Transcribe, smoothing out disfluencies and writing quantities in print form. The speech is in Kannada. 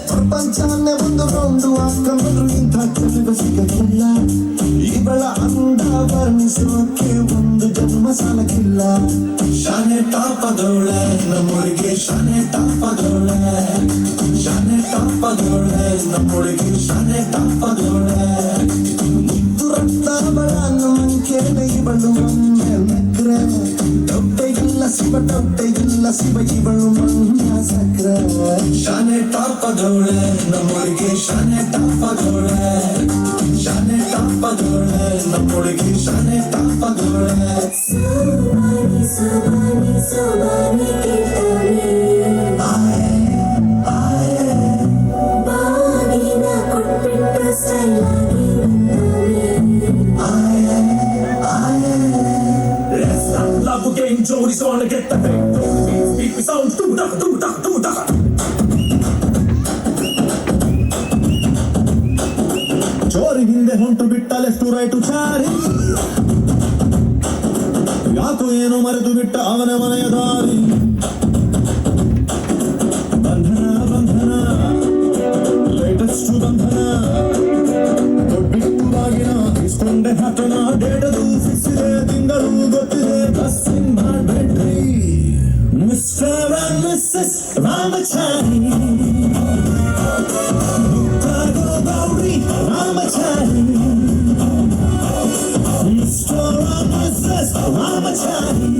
ಪ್ರಪಂಚನೇ ಒಂದು ರೌಂಡು ಹಾಕೊಂಡ್ರು ಇಂಥ ಕೆಲಸ ಸಿಗಕ್ಕಿಲ್ಲ. ಇವಳ ಅಂದ ವರ್ಣಿಸೋಕೆ ಒಂದು ಜನ್ಮ ಸಾಲಕ್ಕಿಲ್ಲ. ಶಾನೆ ಟಾಪದವಳೆ ನಮ್ಮೊಳಗೆ, ಶಾನೆ ಟಾಪದವಳೆ, ಶಾನೆ ಟಾಪದವಳೆ ನಮ್ಮೊಳಗೆ, ಶಾನೆ ಟಾಪದವಳೆ. ಮುದ್ದು ರಕ್ತ ಬಳ ನಂಬಿಕೆನೆ ಇವಳು ಒಮ್ಮೆ ನಕ್ರೆ. ಡೊಟ್ಟೆಗಿಲ್ಲ ಶಿವ, ಡೊಟ್ಟೆಗಿಲ್ಲ ಶಿವ, ಇವಳು ಮಣ್ಣ ಸಕ್ರ. ಶಾನೆ ಟಾಪದವಳೆ ನಮ್ಮೊಳಗೆ, ಶಾನೆ ಟಾಪದವಳೆ, ಶಾನೆ ಟಾಪದವಳೆ ನಮ್ಮೊಳಗೆ, ಶಾನೆ ಟಾಪದವಳೆ. ಸೋಬಾನಿ ಸೋಬಾನಿ ಸೋಬಾನಿ ಕೇಳ್ತಾಳೆ, ಬಾಗಿನ ಕೊಟ್ಬಿಟ್ಟು ಸ್ಟೈಲಾಗಿ Love game, Jody's gonna get the bang. Beat me sound, do da do da do da. ಚೋರಿ ಹಿಂದೆ ಹೊಂಟು ಬಿಟ್ಟ ಲೆಫ್ಟ್ ರೈಟು ಚಾರಿ. ಯಾಕೋ ಏನೋ ಮರೆತು ಬಿಟ್ಟ ಅವನ ಮನೆಯ ದಾರಿ. ಬಂಧನ ಬಂಧನ ಲೇಟೆಸ್ಟ್ ಬಂಧನ. ಬಿಟ್ಟು ಬಾಗಿನ ಇಸ್ಕೊಂಡೆ ಹಠನ. ಡೇಟದು ಸಿಕ್ಸಿದೆ, ತಿಂಗಳು ಗೊತ್ತಿದೆ, ಬಸ್ಸಿಂಗ್ ಮಾಡ್ಬೇಡ್ರಿ. ಮಿಸ್ಟರ್ ಅಂಡ್ ಮಿಸ್ಸಸ್ ರಾಮಚಾರಿ, ಮುತ್ತಾಗೋ Gauri Ramachari. Mister and missus Ramachari.